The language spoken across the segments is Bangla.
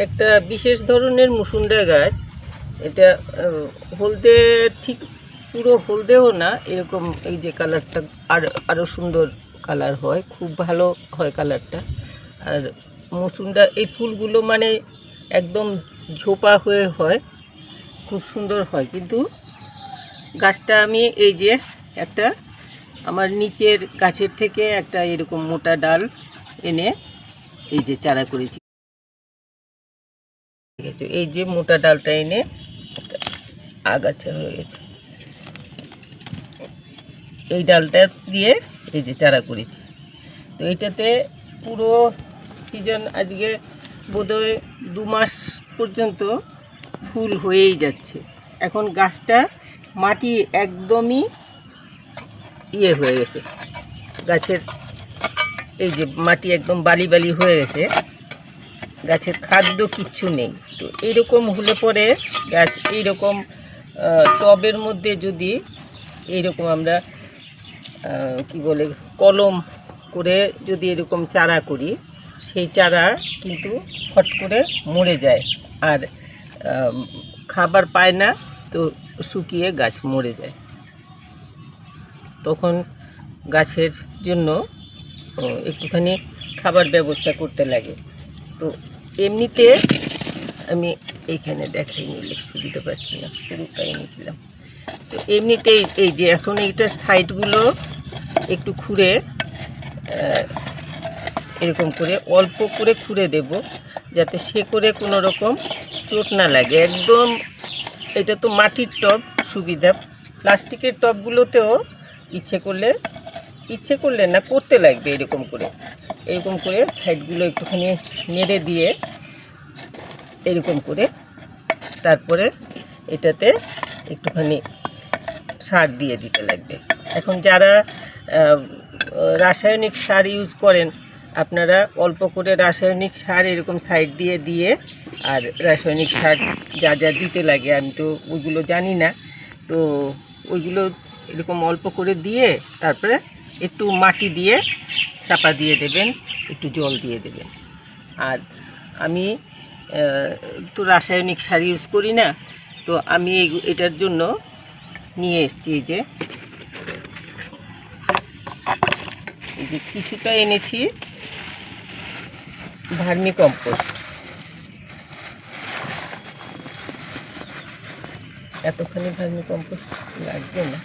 একটা বিশেষ ধরনের মুসুন্ডা গাছ। এটা হলদে, ঠিক পুরো হলদেও না, এরকম এই যে কালারটা আরও সুন্দর কালার হয়, খুব ভালো হয় কালারটা। আর মুসুন্ডা এই ফুলগুলো মানে একদম ঝোপা হয়ে হয়, খুব সুন্দর হয়। কিন্তু গাছটা আমি এই যে একটা আমার নিচের গাছের থেকে একটা এরকম মোটা ডাল এনে এই যে চারা করেছি। ঠিক আছে, এই যে মোটা ডালটা এনে আগাছা হয়ে গেছে, এই ডালটা দিয়ে এই যে চারা করেছি। তো এইটাতে পুরো সিজন আজকে বোধহয় 2 মাস পর্যন্ত ফুল হয়েই যাচ্ছে। এখন গাছটা মাটি একদমই হয়ে গেছে, গাছের এই যে মাটি একদম বালি বালি হয়ে গেছে, গাছের খাদ্য কিচ্ছু নেই। তো এইরকম হলে পরে গাছ এইরকম টবের মধ্যে যদি এইরকম আমরা কি বলে কলম করে যদি এরকম চারা করি, সেই চারা কিন্তু ফট করে মরে যায়, আর খাবার পায় না, তো শুকিয়ে গাছ মরে যায়। তখন গাছের জন্য একটুখানি খাবার ব্যবস্থা করতে লাগে। তো এমনিতে আমি এইখানে দেখাই নিলে সুবিধা পাচ্ছি না, পুরোটা এনেছিলাম। তো এমনিতেই এই যে এখন এইটার সাইডগুলো একটু খুঁড়ে এরকম করে অল্প করে খুঁড়ে দেব, যাতে সে করে কোনো রকম চোট না লাগে। একদম এটা তো মাটির টব, সুবিধা। প্লাস্টিকের টবগুলোতেও ইচ্ছে করলে না করতে লাগবে এরকম করে সাইডগুলো একটুখানি নেড়ে দিয়ে এরকম করে, তারপরে এটাতে একটুখানি সার দিয়ে দিতে লাগবে। এখন যারা রাসায়নিক সার ইউজ করেন, আপনারা অল্প করে রাসায়নিক সার এরকম সাইড দিয়ে আর রাসায়নিক সার যা যা দিতে লাগে, আমি তো ওইগুলো জানি না, তো ওইগুলো এরকম অল্প করে দিয়ে তারপরে একটু মাটি দিয়ে চাপা দিয়ে দেবেন, একটু জল দিয়ে দেবেন। আর আমি তো রাসায়নিক সার ইউজ করি না, তো আমি এটার জন্য নিয়ে এসেছি এই যে কিছুটা এনেছি ভার্মি কম্পোস্ট। এতখানি ভার্মি কম্পোস্ট লাগবে না,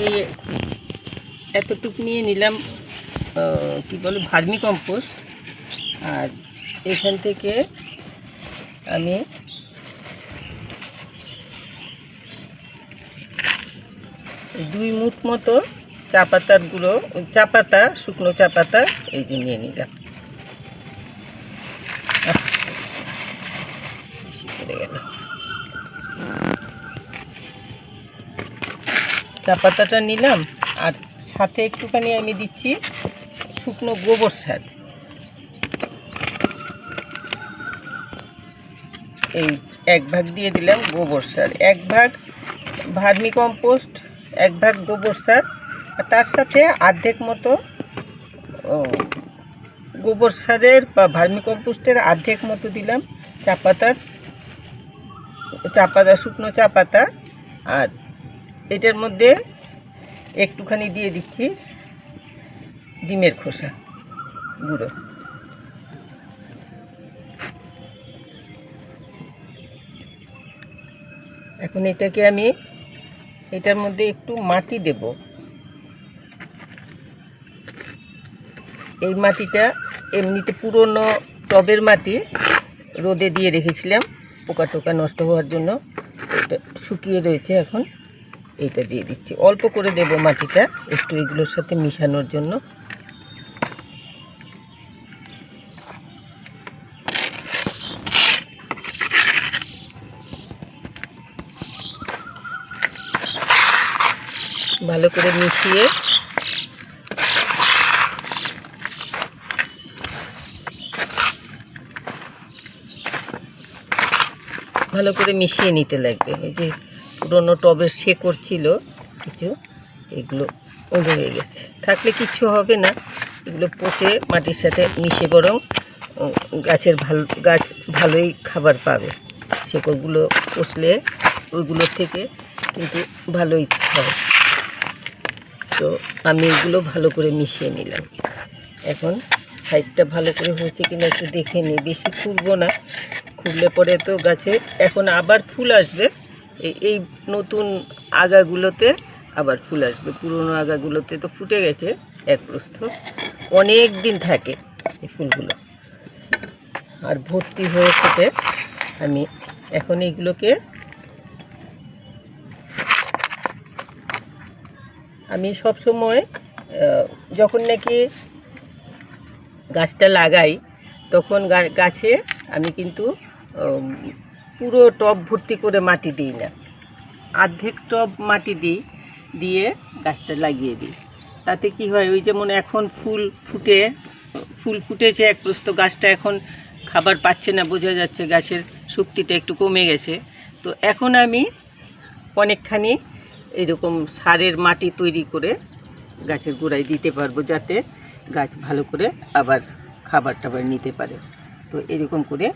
এই এতটুকু নিয়ে নিলাম কি বলে ভার্মি কম্পোস্ট। আর এখান থেকে আমি দুই মুঠ মতো চা পাতা শুকনো চা পাতা এই যে নিয়ে নিলাম। বেশি পড়ে গেল। চা পাতাটা নিলাম, আর সাথে একটুখানি আমি দিচ্ছি শুকনো গোবর সার। এই 1 ভাগ দিয়ে দিলাম গোবর সার, 1 ভাগ ভার্মি কম্পোস্ট, 1 ভাগ গোবর সার, আর তার সাথে অর্ধেক মতো গোবর সারের বা ভার্মি কম্পোস্টের অর্ধেক মতো দিলাম চা পাতা, শুকনো চা পাতা। আর এটার মধ্যে একটুখানি দিয়ে দিচ্ছি ডিমের খোসা গুঁড়ো। এখন এটাকে আমি এটার মধ্যে একটু মাটি দেব। এই মাটিটা এমনিতে পুরনো টবের মাটি, রোদে দিয়ে রেখেছিলাম পোকা টোকা নষ্ট হওয়ার জন্য, এটা শুকিয়ে রয়েছে। এখন এইটা দিয়ে দিচ্ছি, অল্প করে দেব মাটিটা একটু এগুলোর সাথে মিশানোর জন্য। ভালো করে মিশিয়ে নিতে লাগবে। এই যে পুরনো টবের শেকড় ছিল কিছু, এগুলো হয়ে গেছে। থাকলে কিচ্ছু হবে না, এগুলো পচে মাটির সাথে মিশে বরং গাছ ভালোই খাবার পাবে। শেকড়গুলো পচলে ওইগুলোর থেকে কিন্তু ভালোই হয়। তো আমি এগুলো ভালো করে মিশিয়ে নিলাম। এখন সাইডটা ভালো করে হয়েছে কিনা একটু দেখে নিই, বেশি খুলবো না, খুললে পরে তো গাছে এখন আবার ফুল আসবে। এই নতুন আগাগুলোতে আবার ফুল আসবে, পুরনো আগাগুলোতে তো ফুটে গেছে এক প্রস্থ, অনেক দিন থাকে এই ফুলগুলো আর ভর্তি হয়ে ফোটে। আমি এখন এইগুলোকে আমি সবসময় যখন নাকি গাছটা লাগাই তখন গাছে আমি কিন্তু পুরো টব ভর্তি করে মাটি দিই না, অর্ধেক টব মাটি দিয়ে গাছটা লাগিয়ে দিই। তাতে কি হয়, ওই যেমন এখন ফুল ফুটেছে এক প্রস্থ, গাছটা এখন খাবার পাচ্ছে না, বোঝা যাচ্ছে গাছের শক্তিটা একটু কমে গেছে। তো এখন আমি অনেকখানি এরকম সারের মাটি তৈরি করে গাছের গোড়ায় দিতে পারবো, যাতে গাছ ভালো করে আবার খাবার টাবার নিতে পারে। তো এরকম করে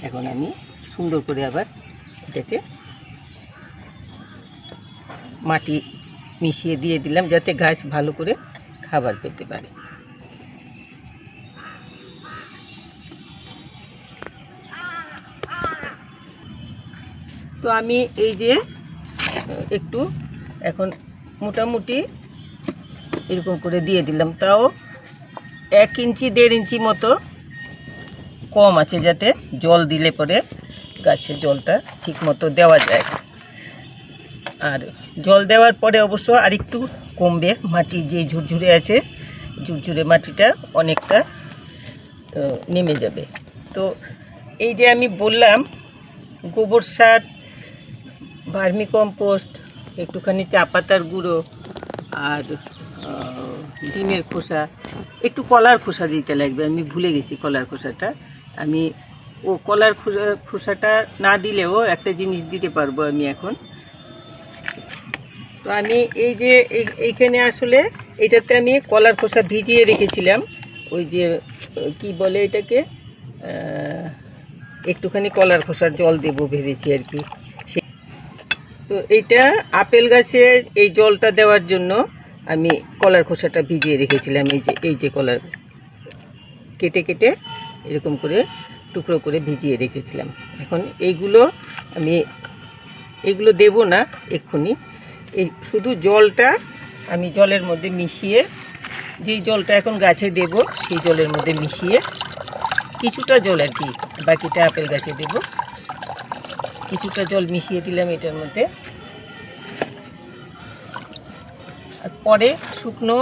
এখন আমি সুন্দর করে আবার এটাকে মাটি মিশিয়ে দিয়ে দিলাম, যাতে গাছ ভালো করে খাবার পেতে পারে। তো আমি এই যে একটু এখন মোটামুটি এরকম করে দিয়ে দিলাম, তাও 1 ইঞ্চি 1.5 ইঞ্চি মতো কম আছে, যাতে জল দিলে পরে গাছে জলটা ঠিক মতো দেওয়া যায়। আর জল দেওয়ার পরে অবশ্য আরেকটু কমবে, মাটি যে ঝুরঝুরে আছে, ঝুরঝুরে মাটিটা অনেকটা নেমে যাবে। তো এই যে আমি বললাম গোবর সার, ভার্মি কম্পোস্ট, একটুখানি চা পাতার গুঁড়ো আর ডিমের খোসা, একটু কলার খোসা দিতে লাগবে, আমি ভুলে গেছি কলার খোসাটা। আমি কলার খোসাটা না দিলেও একটা জিনিস দিতে পারবো আমি এখন। তো আমি এই যে এইখানে আসলে এটাতে আমি কলার খোসা ভিজিয়ে রেখেছিলাম, ওই যে কি বলে এটাকে, একটুখানি কলার খোসার জল দেবো ভেবেছি আর কি। তো এইটা আপেল গাছে এই জলটা দেওয়ার জন্য আমি কলার খোসাটা ভিজিয়ে রেখেছিলাম। এই যে কলার কেটে কেটে এরকম করে টুকরো করে ভিজিয়ে রেখেছিলাম। এখন এইগুলো দেব না এক্ষুনি, এই শুধু জলটা আমি জলের মধ্যে মিশিয়ে, যেই জলটা এখন গাছে দেব সেই জলের মধ্যে মিশিয়ে, কিছুটা জল আর কি, বাকিটা আপেল গাছে দেব। কিছুটা জল মিশিয়ে দিলাম এটার মধ্যে, আর পরে শুকনো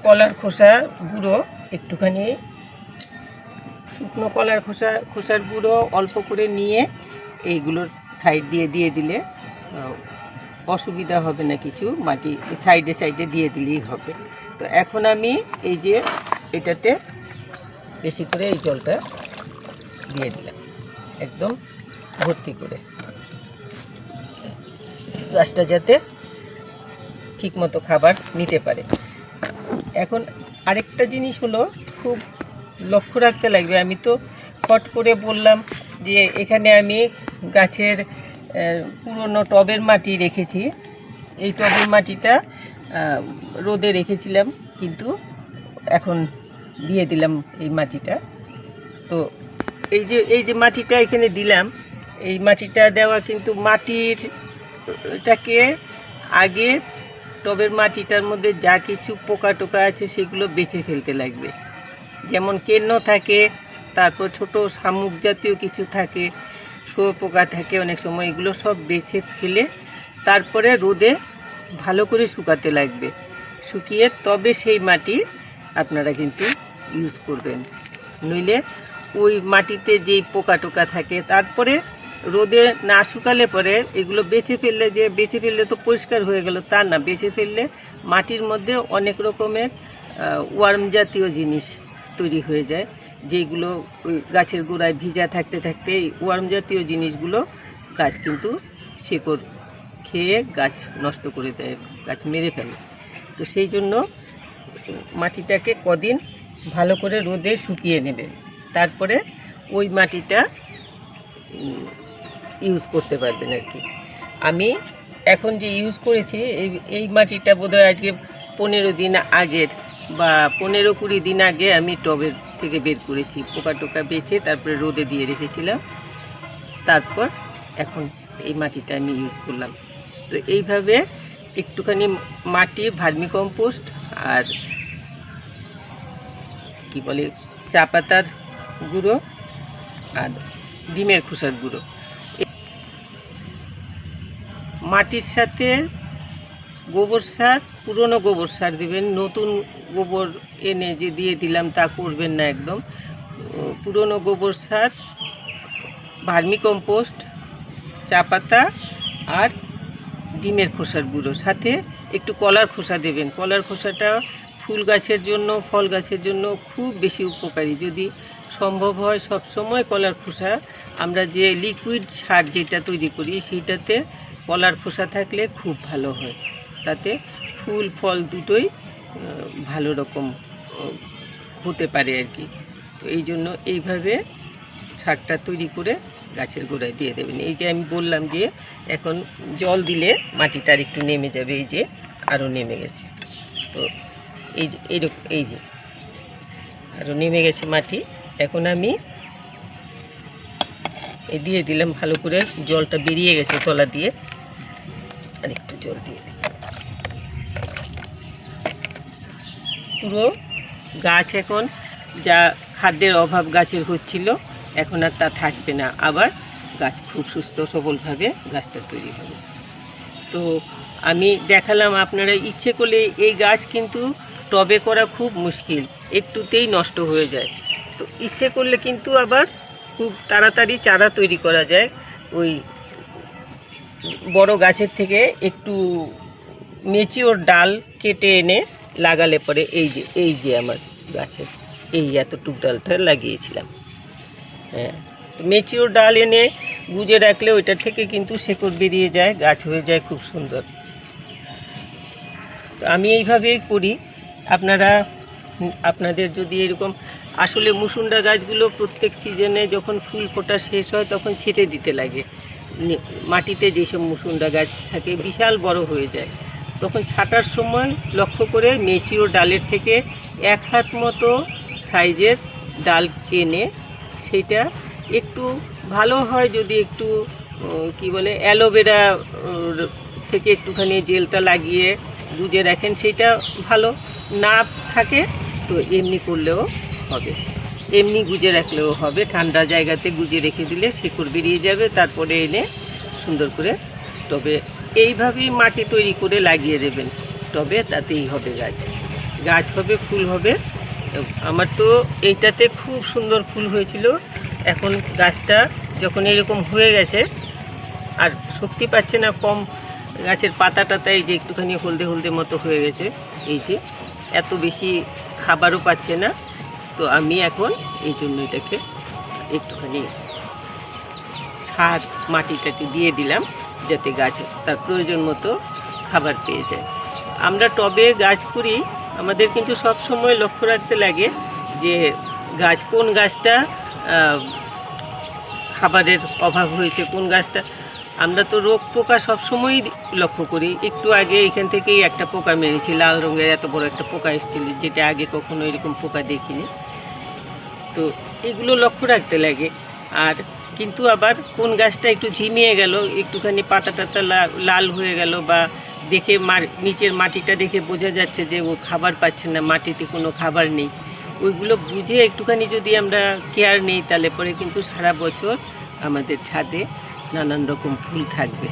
কলার খোসা গুঁড়ো একটুখানি, শুকনো কলার খোসার গুঁড়ো অল্প করে নিয়ে এইগুলোর সাইড দিয়ে দিলে অসুবিধা হবে না কিছু, মাটি সাইডে দিয়ে দিলেই হবে। তো এখন আমি এই যে এটাতে বেশি করে এই জলটা দিয়ে দিলাম, একদম ভর্তি করে, গাছটা যাতে ঠিকমতো খাবার নিতে পারে। এখন আরেকটা জিনিস হলো, খুব লক্ষ্য রাখতে লাগবে। আমি তো ফট করে বললাম যে এখানে আমি গাছের পুরনো টবের মাটি রেখেছি, এই টবের মাটিটা রোদে রেখেছিলাম, কিন্তু এখন দিয়ে দিলাম এই মাটিটা। তো এই যে মাটিটা এখানে দিলাম, এই মাটিটা দেওয়া কিন্তু মাটিরটাকে আগে টবের মাটিটার মধ্যে যা কিছু পোকা টোকা আছে সেগুলো বেছে ফেলতে লাগবে, যেমন কেন্ন থাকে, তারপর ছোট শামুক জাতীয় কিছু থাকে, শুয়োপোকা থাকে অনেক সময়, এগুলো সব বেছে ফেলে তারপরে রোদে ভালো করে শুকাতে লাগবে। শুকিয়ে তবে সেই মাটি আপনারা কিন্তু ইউজ করবেন, নইলে ওই মাটিতে যেই পোকা টোকা থাকে, তারপরে রোদে না শুকালে পরে এগুলো বেছে ফেললে তো পরিষ্কার হয়ে গেল, তা না, বেছে ফেললে মাটির মধ্যে অনেক রকমের ওয়ার্ম জাতীয় জিনিস তৈরি হয়ে যায়, যেগুলো ওই গাছের গোড়ায় ভিজা থাকতে থাকতে এই ওয়ার্ম জাতীয় জিনিসগুলো গাছ কিন্তু শেকড় খেয়ে গাছ নষ্ট করে দেয়, গাছ মেরে ফেলে। তো সেই জন্য মাটিটাকে কদিন ভালো করে রোদে শুকিয়ে নেবেন, তারপরে ওই মাটিটা ইউজ করতে পারবেন আর কি। আমি এখন যে ইউজ করেছি এই মাটিটা বোধহয় আজকে 15 দিন আগের বা 15-20 দিন আগে আমি টবের থেকে বের করেছি, পোকা টোকা বেছে তারপরে রোদে দিয়ে রেখেছিলাম, তারপর এখন এই মাটিটা আমি ইউজ করলাম। তো এইভাবে একটুখানি মাটি, ভার্মিকম্পোস্ট আর কি বলে চা পাতার গুঁড়ো আর ডিমের খোসার গুঁড়ো, মাটির সাথে গোবর সার, পুরনো গোবর সার দেবেন। নতুন গোবর এনে যে দিয়ে দিলাম তা করবেন না, একদম পুরনো গোবর সার, ভার্মিকম্পোস্ট, চা পাতা আর ডিমের খোসার গুঁড়ো, সাথে একটু কলার খোসা দেবেন। কলার খোসাটা ফুল গাছের জন্য, ফল গাছের জন্য খুব বেশি উপকারী। যদি সম্ভব হয় সব সময় কলার খোসা, আমরা যে লিকুইড সার যেটা তৈরি করি সেইটাতে কলার খোসা থাকলে খুব ভালো হয়, তাতে ফুল ফল দুটোই ভালো রকম হতে পারে আর কি। তো এই জন্য এইভাবে সারটা তৈরি করে গাছের গোড়ায় দিয়ে দেবেন। এই যে আমি বললাম যে এখন জল দিলে মাটিটা আর একটু নেমে যাবে, এই যে আরও নেমে গেছে। তো এই যে এইরকম, এই যে আরও নেমে গেছে মাটি। এখন আমি এই দিয়ে দিলাম, ভালো করে জলটা বেরিয়ে গেছে তলা দিয়ে, আর একটু জল দিয়ে দিই। পুরো গাছ এখন যা খাদ্যের অভাব গাছের হচ্ছিল এখন আর তা থাকবে না, আবার গাছ খুব সুস্থ সবলভাবে গাছটা তৈরি হবে। তো আমি দেখালাম, আপনারা ইচ্ছে করলে এই গাছ কিন্তু টবে করা খুব মুশকিল, একটুতেই নষ্ট হয়ে যায়। তো ইচ্ছে করলে কিন্তু আবার খুব তাড়াতাড়ি চারা তৈরি করা যায়। ওই বড় গাছের থেকে একটু মেচিওর ডাল কেটে এনে লাগালে পরে এই যে আমার গাছের এই এতটুক ডালটা লাগিয়েছিলাম, হ্যাঁ, তো মেচিওর ডাল এনে গুজে রাখলে ওইটা থেকে কিন্তু শেকড় বেরিয়ে যায়, গাছ হয়ে যায় খুব সুন্দর। তো আমি এইভাবেই করি। আপনাদের যদি এরকম, আসলে মুসুন্ডা গাছগুলো প্রত্যেক সিজনে যখন ফুল ফোটা শেষ হয় তখন ছেটে দিতে লাগে। মাটিতে যেসব মুসুন্ডা গাছ থাকে বিশাল বড় হয়ে যায়, তখন ছাটার সময় লক্ষ্য করে মেচিওর ডালের থেকে 1 হাত মতো সাইজের ডাল এনে সেটা একটু ভালো হয় যদি একটু কি বলে অ্যালোভেরা থেকে একটুখানি জেলটা লাগিয়ে গুজে রাখেন, সেটা ভালো। না থাকে তো এমনি করলেও হবে, এমনি গুজে রাখলেও হবে। ঠান্ডা জায়গাতে গুজে রেখে দিলে শেকড় বেরিয়ে যাবে, তারপরে এনে সুন্দর করে টবে এইভাবেই মাটি তৈরি করে লাগিয়ে দেবেন টবে, তাতেই হবে গাছ, গাছ হবে, ফুল হবে। আমার তো এইটাতে খুব সুন্দর ফুল হয়েছিল। এখন গাছটা যখন এরকম হয়ে গেছে আর শক্তি পাচ্ছে না, কম গাছের পাতা টাতা এই যে একটুখানি হলদে হলদে মতো হয়ে গেছে, এই যে এত বেশি খাবারও পাচ্ছে না। তো আমি এখন এই জন্য এটাকে একটুখানি সার মাটি টাটি দিয়ে দিলাম যাতে গাছ তার প্রয়োজন মতো খাবার পেয়ে যায়। আমরা টবে গাছ করি, আমাদের কিন্তু সব সময় লক্ষ্য রাখতে লাগে যে গাছ, কোন গাছটা খাবারের অভাব হয়েছে, কোন গাছটা। আমরা তো রোগ পোকা সবসময়ই লক্ষ্য করি। একটু আগে এখান থেকেই একটা পোকা মেরেছি, লাল রঙের এত বড় একটা পোকা এসেছিল, যেটা আগে কখনো এরকম পোকা দেখিনি। তো এগুলো লক্ষ্য রাখতে লাগে। আর কিন্তু আবার কোন গাছটা একটু ঝিমিয়ে গেল, একটুখানি পাতা টাতা লাল হয়ে গেল, বা দেখে নিচের মাটিটা দেখে বোঝা যাচ্ছে যে ও খাবার পাচ্ছে না, মাটিতে কোনো খাবার নেই, ওইগুলো বুঝে একটুখানি যদি আমরা কেয়ার নেই তাহলে পরে কিন্তু সারা বছর আমাদের ছাদে নানান রকম ফুল থাকবে।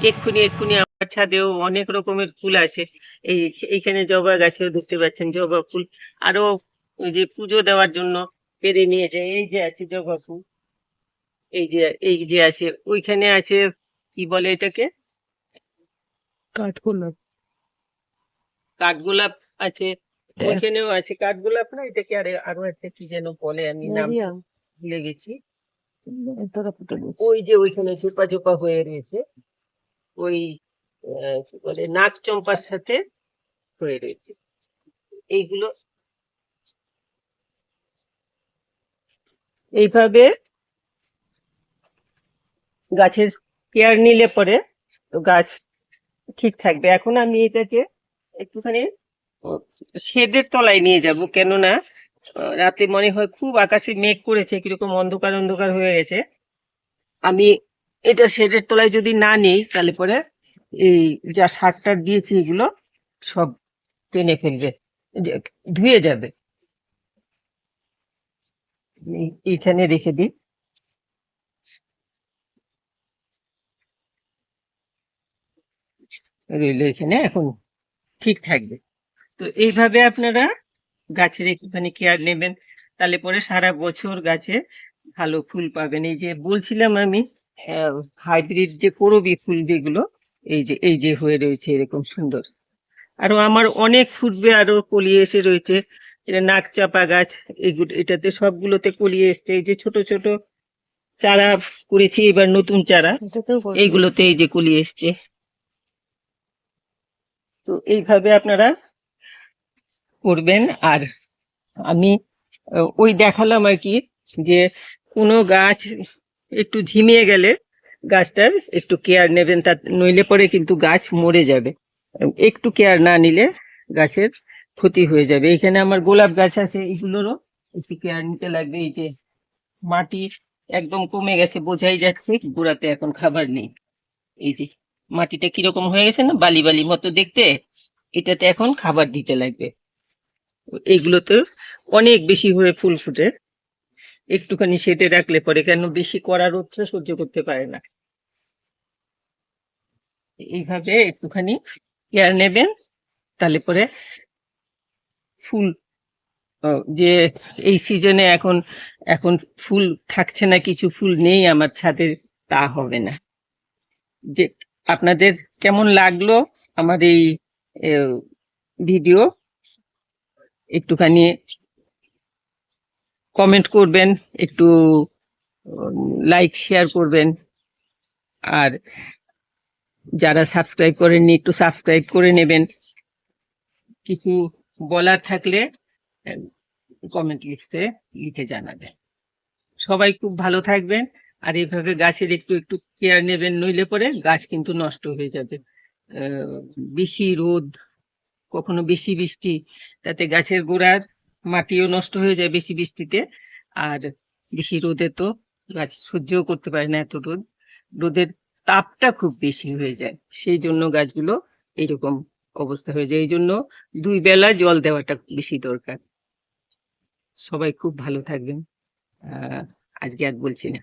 এক্ষুনি আমার ছাদেও অনেক রকমের ফুল আছে। এইখানে জবা গাছেও দেখতে পাচ্ছেন জবা ফুল, আরও ওই যে পুজো দেওয়ার জন্য পেরে নিয়ে যায়, এই যে আছে জবা ফুল, এই যে আছে, ওইখানে আছে কি বলে এটাকে, কাঠগোলাপ, কাঠগোলাপ আছে, ওইখানেও আছে কাঠগোলাপ না, এটাকে আরো একটা কি যেন বলে, আমি নাম ভুলে গেছি। ওই যে ওইখানে চোপা চোপা হয়ে রয়েছে, ওই কি বলে নাক চম্পার সাথে হয়ে রয়েছে এইগুলো। এইভাবে গাছের কেয়ার নিলে পরে তো গাছ ঠিক থাকবে। এখন আমি এটাকে একটুখানি শেডের তলায় নিয়ে যাব, কেননা রাতে মনে হয় খুব আকাশে মেঘ করেছে, কিরকম অন্ধকার অন্ধকার হয়ে গেছে। আমি এটা শেডের তলায় যদি না নিই তাহলে পরে এই যা সার টার দিয়েছি এগুলো সব টেনে ফেলবে, ধুয়ে যাবে। এইখানে রেখে দিই। রইল এখানে, এখন ঠিক থাকবে। তো এইভাবে আপনারা গাছের একটুখানি কেয়ার নেবেন, তাহলে পরে সারা বছর গাছে ভালো ফুল পাবেন। এই যে বলছিলাম আমি, হাইব্রিড যে করবি ফুল যেগুলো, এই যে হয়ে রয়েছে এরকম সুন্দর। আরো আমার অনেক ফুটবে, আরো কলিয়ে এসে রয়েছে। এটা নাক চাপা গাছ, এগুলো এটাতে সবগুলোতে কলিয়ে এসছে। এই যে ছোট ছোট চারা করেছি এবার, নতুন চারা, এইগুলোতে এই যে কলিয়ে এসছে। তো এইভাবে আপনারা করবেন। আর আমি ওই দেখালাম আর কি, যে কোনো গাছ একটু ঝিমিয়ে গেলে গাছটার একটু কেয়ার নেবেন, তা নইলে পরে কিন্তু গাছ মরে যাবে। একটু কেয়ার না নিলে গাছের ক্ষতি হয়ে যাবে। এখানে আমার গোলাপ গাছ আছে, এগুলোরও একটু কেয়ার নিতে লাগবে। এই যে মাটি একদম কমে গেছে, বোঝাই যাচ্ছে গোড়াতে এখন খাবার নেই। এই যে মাটিটা কিরকম হয়ে গেছে না, বালি বালি মতো দেখতে, এটাতে এখন খাবার দিতে লাগবে। এইগুলোতে অনেক বেশি হয়ে ফুল ফুটে, একটুখানি শেডে রাখলে পরে, কেন বেশি কড়া রোদটা সহ্য করতে পারে না। এইভাবে একটুখানি কেয়ার নেবেন, তাহলে পরে ফুল যে এই সিজনে এখন এখন ফুল থাকছে না, কিছু ফুল নেই আমার ছাদে, তা হবে না। যে আপনাদের কেমন লাগলো আমার এই ভিডিও, একটুখানি কমেন্ট করবেন, একটু লাইক শেয়ার করবেন। আর যারা সাবস্ক্রাইব করেননি একটু সাবস্ক্রাইব করে নেবেন। কিছু বলার থাকলে কমেন্ট লিখতে লিখে জানাবেন। সবাই খুব ভালো থাকবেন, আর এইভাবে গাছের একটু একটু কেয়ার নেবেন, নইলে পরে গাছ কিন্তু নষ্ট হয়ে যাবে। বেশি রোদ, কখনো বেশি বৃষ্টি, তাতে গাছের গোড়ার মাটিও নষ্ট হয়ে যায় বেশি বৃষ্টিতে। আর বেশি রোদে তো গাছ সহ্যও করতে পারে না, এত রোদ, রোদের তাপটা খুব বেশি হয়ে যায়, সেই জন্য গাছগুলো এইরকম অবস্থা হয়ে যায়। এই জন্য 2 বেলা জল দেওয়াটা বেশি দরকার। সবাই খুব ভালো থাকবেন। আজকে আর বলছি না।